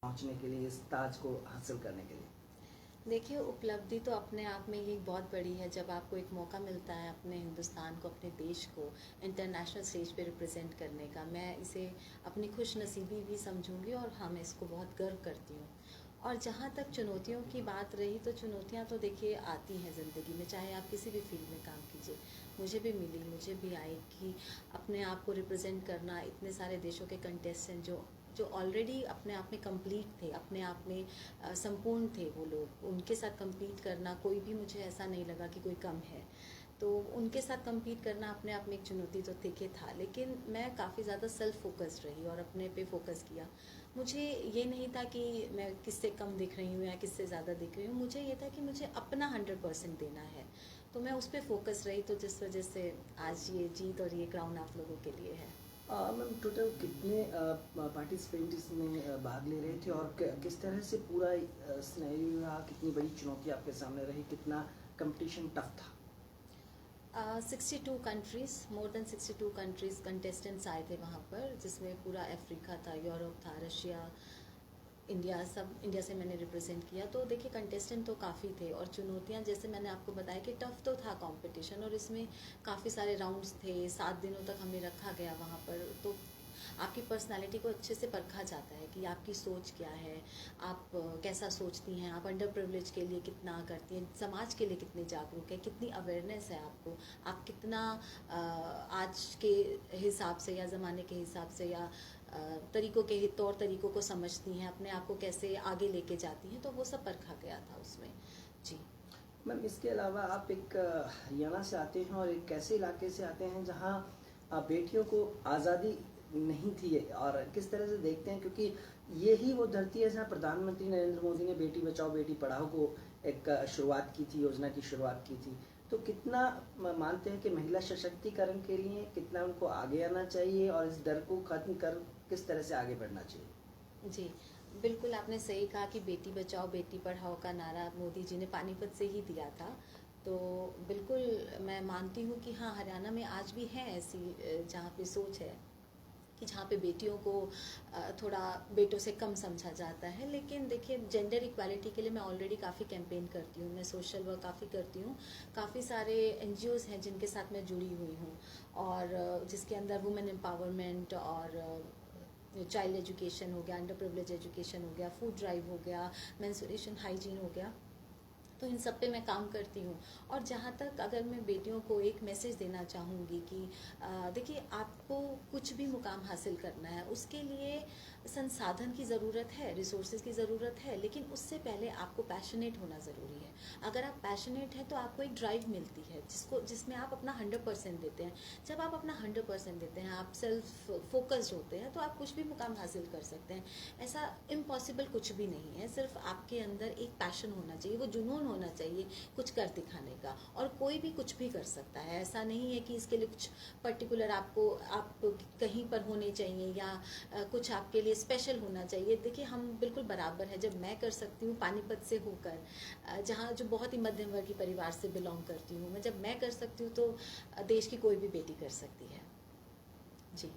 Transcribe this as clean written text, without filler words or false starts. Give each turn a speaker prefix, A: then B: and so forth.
A: पहुंचने के लिए, इस ताज को हासिल करने के लिए?
B: देखिए, उपलब्धि तो अपने आप में ये बहुत बड़ी है जब आपको एक मौका मिलता है अपने हिंदुस्तान को, अपने देश को इंटरनेशनल स्टेज पे रिप्रेजेंट करने का। मैं इसे अपनी खुशनसीबी भी समझूंगी और हाँ, मैं इसको बहुत गर्व करती हूँ। और जहाँ तक चुनौतियों की बात रही, तो चुनौतियाँ तो देखिए आती हैं ज़िंदगी में, चाहे आप किसी भी फील्ड में काम कीजिए। मुझे भी मिली, मुझे भी आई कि अपने आप को रिप्रेजेंट करना, इतने सारे देशों के कंटेस्टेंट जो जो ऑलरेडी अपने आप में कंप्लीट थे, अपने आप में संपूर्ण थे वो लोग, उनके साथ compete करना, कोई भी मुझे ऐसा नहीं लगा कि कोई कम है। तो उनके साथ compete करना अपने आप में एक चुनौती तो देखिए था, लेकिन मैं काफ़ी ज़्यादा सेल्फ फोकस्ड रही और अपने पे फोकस किया। मुझे ये नहीं था कि मैं किससे कम दिख रही हूँ या किससे ज़्यादा दिख रही हूँ, मुझे ये था कि मुझे अपना 100% देना है। तो मैं उस पर फोकस रही, तो जिस वजह से आज ये जीत और ये क्राउन आप लोगों के लिए है।
A: मैम, टोटल कितने पार्टिसिपेंट इसमें भाग ले रहे थे और किस तरह से पूरा सिनेरियो रहा? कितनी बड़ी चुनौती आपके सामने रही? कितना कंपटीशन टफ था?
B: 62 countries, more than 62 countries contestants आए थे वहाँ पर, जिसमें पूरा अफ्रीका था, यूरोप था, रशिया, इंडिया, सब इंडिया से मैंने रिप्रेजेंट किया। तो देखिए, कंटेस्टेंट तो काफ़ी थे और चुनौतियाँ जैसे मैंने आपको बताया कि टफ़ तो था कंपटीशन, और इसमें काफ़ी सारे राउंड्स थे, 7 दिनों तक हमें रखा गया वहाँ पर। तो आपकी पर्सनालिटी को अच्छे से परखा जाता है कि आपकी सोच क्या है, आप कैसा सोचती हैं, आप अंडर प्रिविलेज के लिए कितना करती हैं, समाज के लिए कितने जागरूक है, कितनी अवेयरनेस है आपको, आप कितना आज के हिसाब से या ज़माने के हिसाब से या तरीक़ों के तौर तरीक़ों को समझती हैं, अपने आप को कैसे आगे लेके जाती हैं, तो वो सब परखा गया था उसमें। जी
A: मैम, इसके अलावा आप एक हरियाणा से आते हैं और एक ऐसे इलाके से आते हैं जहां बेटियों को आज़ादी नहीं थी, और किस तरह से देखते हैं, क्योंकि यही वो धरती है जहां प्रधानमंत्री नरेंद्र मोदी ने बेटी बचाओ बेटी पढ़ाओ को एक शुरुआत की थी, योजना की शुरुआत की थी। तो कितना मानते हैं कि महिला सशक्तिकरण के लिए कितना उनको आगे आना चाहिए और इस डर को खत्म कर किस तरह से आगे बढ़ना चाहिए?
B: जी, बिल्कुल आपने सही कहा कि बेटी बचाओ बेटी पढ़ाओ का नारा मोदी जी ने पानीपत से ही दिया था। तो बिल्कुल मैं मानती हूँ कि हाँ, हरियाणा में आज भी हैं ऐसी जहाँ पे सोच है कि जहाँ पे बेटियों को थोड़ा बेटों से कम समझा जाता है। लेकिन देखिए, जेंडर इक्वालिटी के लिए मैं ऑलरेडी काफ़ी कैंपेन करती हूँ, मैं सोशल वर्क काफ़ी करती हूँ। काफ़ी सारे एनजीओज़ हैं जिनके साथ मैं जुड़ी हुई हूँ, और जिसके अंदर वुमेन एम्पावरमेंट और चाइल्ड एजुकेशन हो गया, अंडर प्रिविलेज एजुकेशन हो गया, फूड ड्राइव हो गया, मेंस्ट्रुएशन हाइजीन हो गया, तो इन सब पे मैं काम करती हूँ। और जहाँ तक अगर मैं बेटियों को एक मैसेज देना चाहूँगी कि देखिए, आपको कुछ भी मुकाम हासिल करना है, उसके लिए संसाधन की ज़रूरत है, रिसोर्सेज की ज़रूरत है, लेकिन उससे पहले आपको पैशनेट होना ज़रूरी है। अगर आप पैशनेट हैं तो आपको एक ड्राइव मिलती है जिसमें आप अपना 100% देते हैं। जब आप अपना 100% देते हैं, आप सेल्फ फोकस्ड होते हैं, तो आप कुछ भी मुकाम हासिल कर सकते हैं। ऐसा इम्पॉसिबल कुछ भी नहीं है, सिर्फ आपके अंदर एक पैशन होना चाहिए, वो जुनून होना चाहिए कुछ कर दिखाने का, और कोई भी कुछ भी कर सकता है। ऐसा नहीं है कि इसके लिए कुछ पर्टिकुलर आप कहीं पर होने चाहिए या कुछ आपके लिए स्पेशल होना चाहिए। देखिए, हम बिल्कुल बराबर है। जब मैं कर सकती हूँ पानीपत से होकर, जहाँ जो बहुत ही मध्यम वर्गीय परिवार से बिलोंग करती हूँ मैं, जब मैं कर सकती हूँ तो देश की कोई भी बेटी कर सकती है। जी।